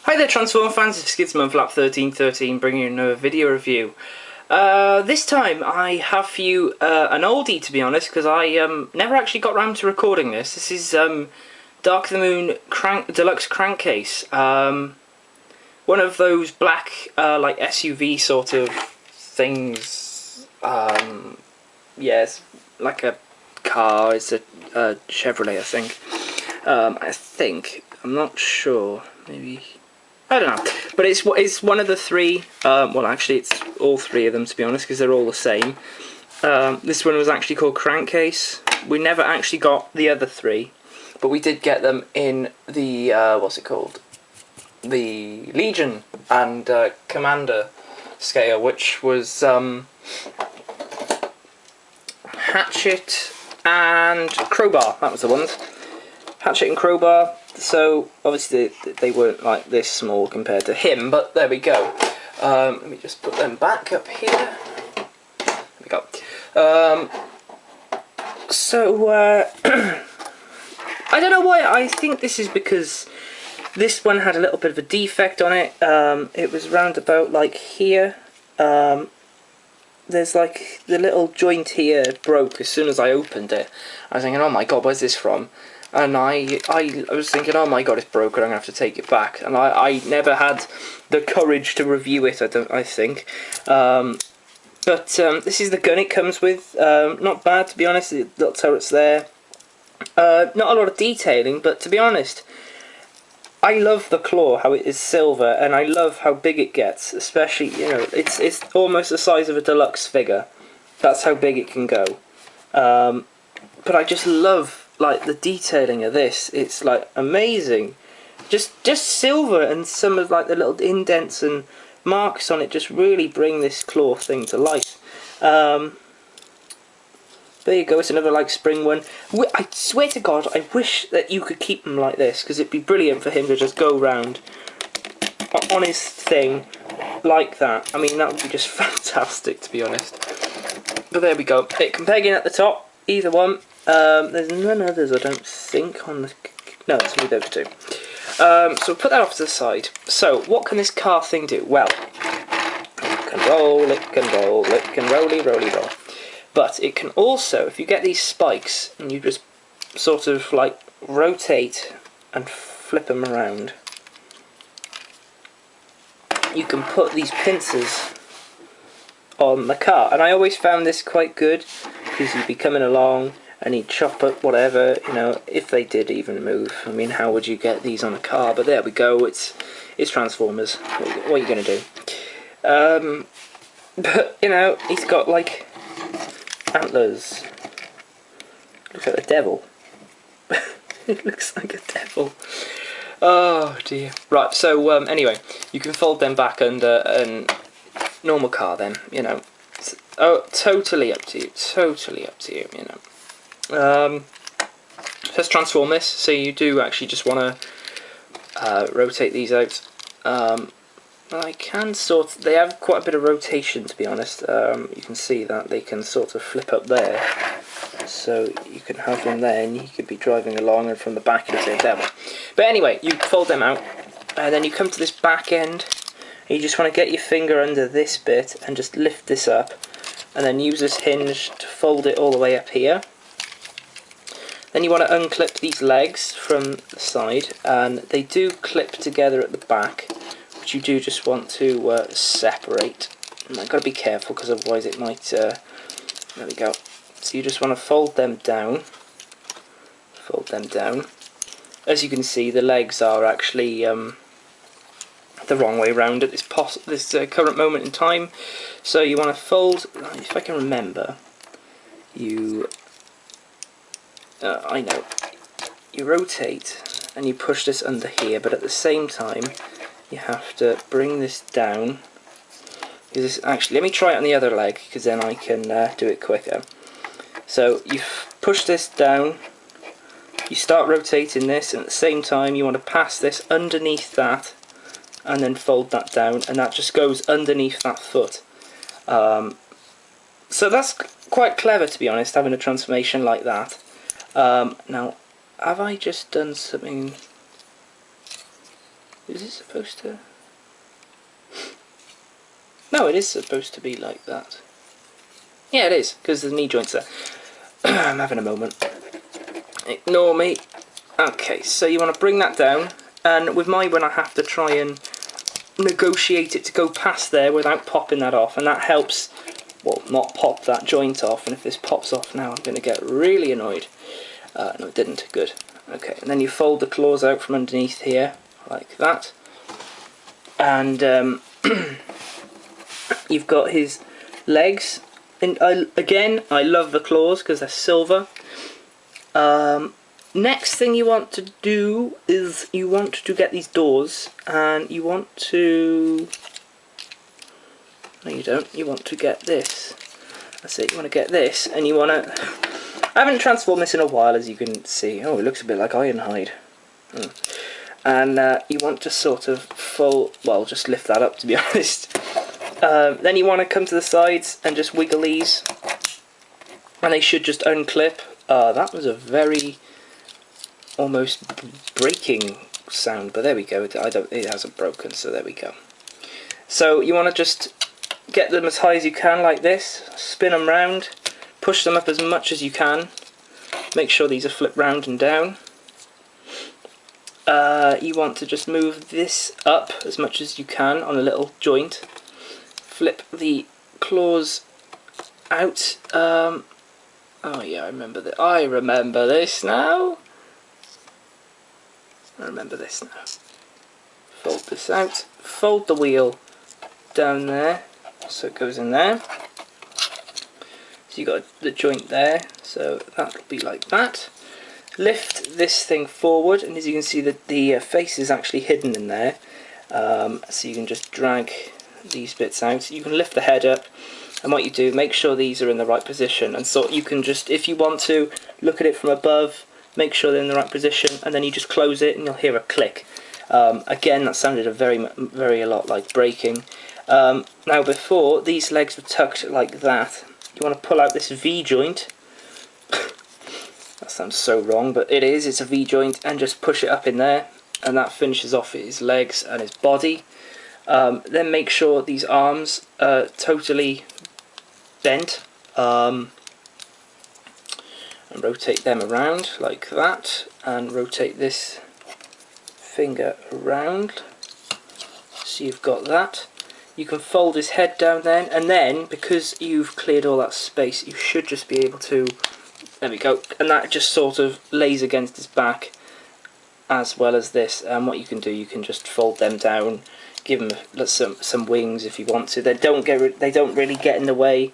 Hi there Transform fans, it's Skidsman1313 bringing you another video review. This time I have for you an oldie, to be honest, because I never actually got around to recording this. This is Dark of the Moon deluxe crankcase. One of those black like SUV sort of things. Yeah, it's like a car. It's a Chevrolet, I think. I'm not sure. Maybe. I don't know, but it's one of the three. Well, actually, it's all three of them, to be honest, because they're all the same. This one was actually called Crankcase. We never actually got the other three, but we did get them in the what's it called? The Legion and Commander scale, which was Hatchet and Crowbar. That was the ones. Hatchet and Crowbar. So obviously they weren't like this small compared to him, but there we go. Let me just put them back up here. There we go. I don't know why. I think this is because this one had a little bit of a defect on it. It was round about like here. There's like the little joint here broke as soon as I opened it. I was thinking, oh my god, where's this from? And I was thinking, oh my god, it's broken, I'm going to have to take it back. And I never had the courage to review it, I think. But this is the gun it comes with. Not bad, to be honest. The little turret's there. Not a lot of detailing, but to be honest, I love the claw, how it is silver, and I love how big it gets. Especially, you know, it's almost the size of a deluxe figure. That's how big it can go. But I just love, like, the detailing of this. It's like amazing. Just silver, and some of like the little indents and marks on it just really bring this claw thing to life. There you go. It's another like spring one. I swear to God, I wish that you could keep him like this, because it'd be brilliant for him to just go round on his thing like that. I mean, that would be just fantastic, to be honest. But there we go. It can peg in at the top, either one. There's none others, I don't think, on the... No, it's only those two. So we'll put that off to the side. So, what can this car thing do? Well, it can roll, it can roll, it can roly roll. But it can also, if you get these spikes, and you just sort of, like, rotate and flip them around, you can put these pincers on the car. And I always found this quite good, because you'd be coming along, and he'd chop up whatever, you know, if they did even move. I mean, how would you get these on a car? But there we go, it's Transformers. What are you going to do? But, you know, he's got, like, antlers. Look at the devil. It looks like a devil. Oh, dear. Right, so, anyway, you can fold them back under a normal car then, you know. Oh, totally up to you, you know. Let's transform this. So you do actually just want to rotate these out. I can they have quite a bit of rotation, to be honest. You can see that they can sort of flip up there. So you can have them there, and you could be driving along, and from the back you'll see a devil. But anyway, you fold them out, and then you come to this back end, and you just want to get your finger under this bit, and just lift this up, and then use this hinge to fold it all the way up here. Then you want to unclip these legs from the side, and they do clip together at the back, which you do just want to separate. And I've got to be careful, because otherwise it might... there we go. So you just want to fold them down. As you can see, the legs are actually the wrong way round at this current moment in time. So you want to fold, if I can remember, I know, you rotate and you push this under here, but at the same time you have to bring this down. Actually, let me try it on the other leg, because then I can do it quicker. So you push this down, you start rotating this, and at the same time you want to pass this underneath that, and then fold that down, and that just goes underneath that foot. So that's quite clever, to be honest, having a transformation like that. Now, have I just done something? Is it supposed to? No, it is supposed to be like that. Yeah, it is, because the knee joint's there. I'm having a moment. Ignore me. Okay, so you want to bring that down, and with my one I have to try and negotiate it to go past there without popping that off, and that helps, well, not pop that joint off. And if this pops off now, I'm going to get really annoyed. No, it didn't. Good. Okay, and then you fold the claws out from underneath here, like that. And you've got his legs. And again, I love the claws because they're silver. Next thing you want to do is you want to get these doors, and you want to... No, you don't. You want to get this. That's it. You want to get this, and you want to... I haven't transformed this in a while, as you can see. Oh, it looks a bit like Ironhide. And you want to sort of fold... Well, just lift that up, to be honest. Then you want to come to the sides and just wiggle these, and they should just unclip. That was a very almost breaking sound, but there we go. It hasn't broken, so there we go. So you want to just get them as high as you can, like this. Spin them round, push them up as much as you can. Make sure these are flipped round and down. You want to just move this up as much as you can on a little joint. Flip the claws out. Oh yeah, I remember that. I remember this now. Fold this out. Fold the wheel down there, so it goes in there. So you got the joint there. So that'll be like that. Lift this thing forward, and as you can see, that the face is actually hidden in there. So you can just drag these bits out. You can lift the head up, and what you do, make sure these are in the right position, and so you can just, if you want to look at it from above, make sure they're in the right position, and then you just close it and you'll hear a click. Again, that sounded a lot like braking. Now before, these legs were tucked like that. You want to pull out this V joint. That sounds so wrong, but it is. It's a V joint, and just push it up in there, and that finishes off his legs and his body. Then make sure these arms are totally bent, and rotate them around like that, and rotate this finger around, so you've got that. You can fold his head down then, and then because you've cleared all that space, you should just be able to, there we go, and that just sort of lays against his back as well as this. And what you can do, you can just fold them down, give him some wings if you want to. They don't really get in the way.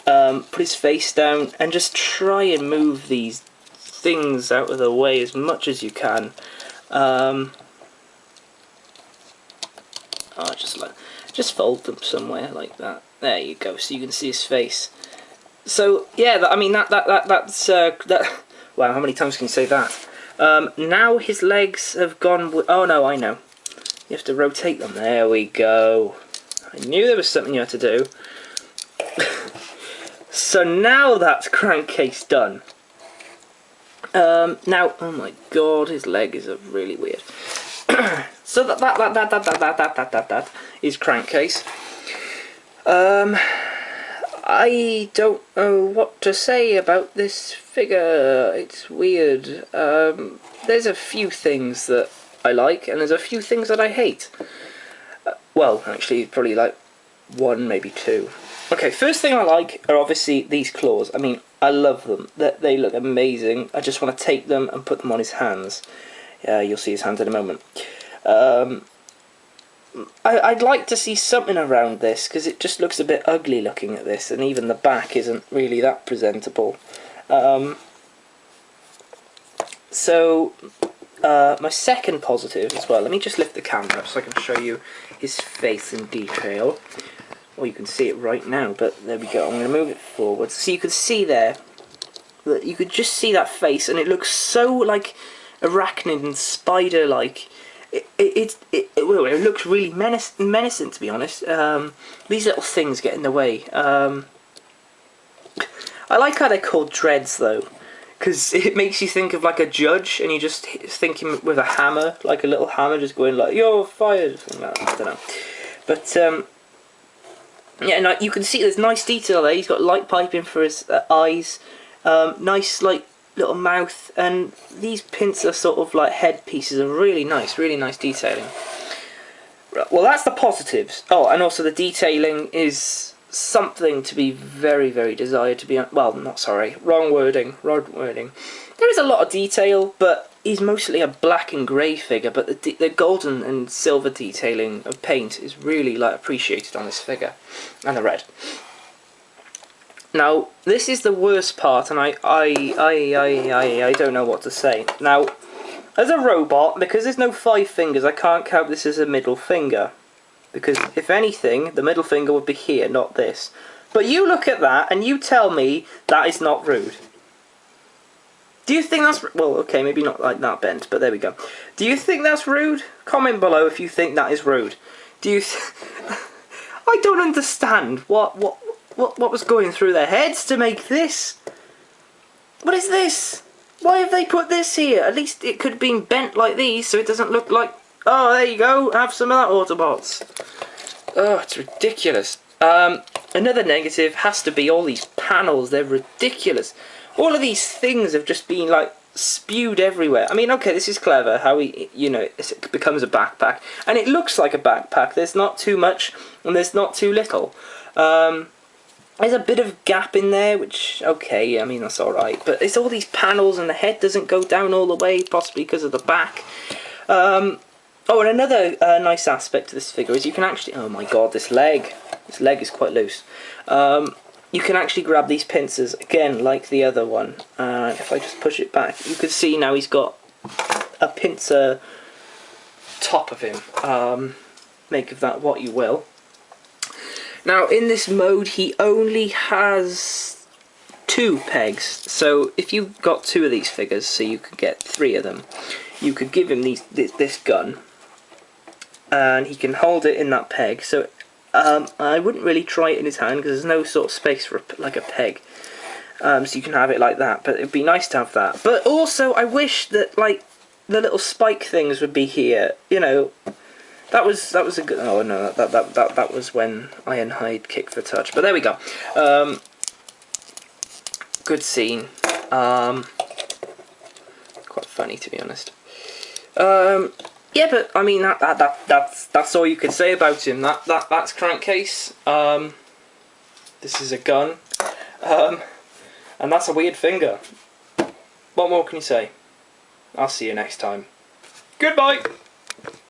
Put his face down and just try and move these things out of the way as much as you can. Just fold them somewhere like that. There you go. So you can see his face. So yeah, that's wow. How many times can you say that? Now his legs have gone. Oh no, I know. You have to rotate them. There we go. I knew there was something you had to do. So now that's crankcase done. Now, oh my god, his leg is really weird. So that is crankcase. I don't know what to say about this figure. It's weird. There's a few things that I like, and there's a few things that I hate. Well, actually, probably like one, maybe two. Okay, first thing I like are obviously these claws. I mean, I love them. They look amazing. I just want to take them and put them on his hands. You'll see his hands in a moment. I'd like to see something around this, because it just looks a bit ugly looking at this, and even the back isn't really that presentable. So my second positive as well, let me just lift the camera up so I can show you his face in detail. Well, you can see it right now, but there we go. I'm going to move it forward so you can see there that you could just see that face, and it looks so like arachnid and spider-like. It looks really menacing, to be honest. These little things get in the way. I like how they're called dreads, though, because it makes you think of like a judge, and you just think him with a hammer, like a little hammer, just going like, "You're fired." I don't know, but yeah, and you can see there's nice detail there. He's got light piping for his eyes, nice like little mouth, and these pins are sort of like head pieces are really nice detailing. Well, that's the positives. Oh, and also the detailing is something to be very, very desired to be. Well, not sorry, wrong wording. There is a lot of detail, but he's mostly a black and grey figure. But the golden and silver detailing of paint is really like appreciated on this figure, and the red. Now, this is the worst part, and I don't know what to say. Now, as a robot, because there's no 5 fingers, I can't count this as a middle finger. Because, if anything, the middle finger would be here, not this. But you look at that, and you tell me that is not rude. Do you think that's... Well, okay, maybe not like that bent, but there we go. Do you think that's rude? Comment below if you think that is rude. Do you... I don't understand what was going through their heads to make this. What is this? Why have they put this here? At least it could have been bent like these, so it doesn't look like... Oh, there you go. Have some of that, Autobots. Oh, it's ridiculous. Another negative has to be all these panels. They're ridiculous. All of these things have just been, like, spewed everywhere. I mean, okay, this is clever, how he, you know, it becomes a backpack. And it looks like a backpack. There's not too much, and there's not too little. There's a bit of gap in there, which, okay, I mean, that's alright. But it's all these panels, and the head doesn't go down all the way, possibly because of the back. Oh, and another nice aspect to this figure is you can actually... Oh my god, this leg. This leg is quite loose. You can actually grab these pincers, again, like the other one. If I just push it back, you can see now he's got a pincer top of him. Make of that what you will. Now, in this mode, he only has 2 pegs. So, if you got 2 of these figures, so you could get 3 of them, you could give him this gun, and he can hold it in that peg. So, I wouldn't really try it in his hand, because there's no sort of space for like a peg. So you can have it like that, but it'd be nice to have that. But also, I wish that, like, the little spike things would be here, you know. That was a good... Oh no, that was when Ironhide kicked for touch. But there we go. Good scene. Quite funny, to be honest. Yeah, but I mean that's all you can say about him. That's Crankcase. This is a gun. And that's a weird finger. What more can you say? I'll see you next time. Goodbye.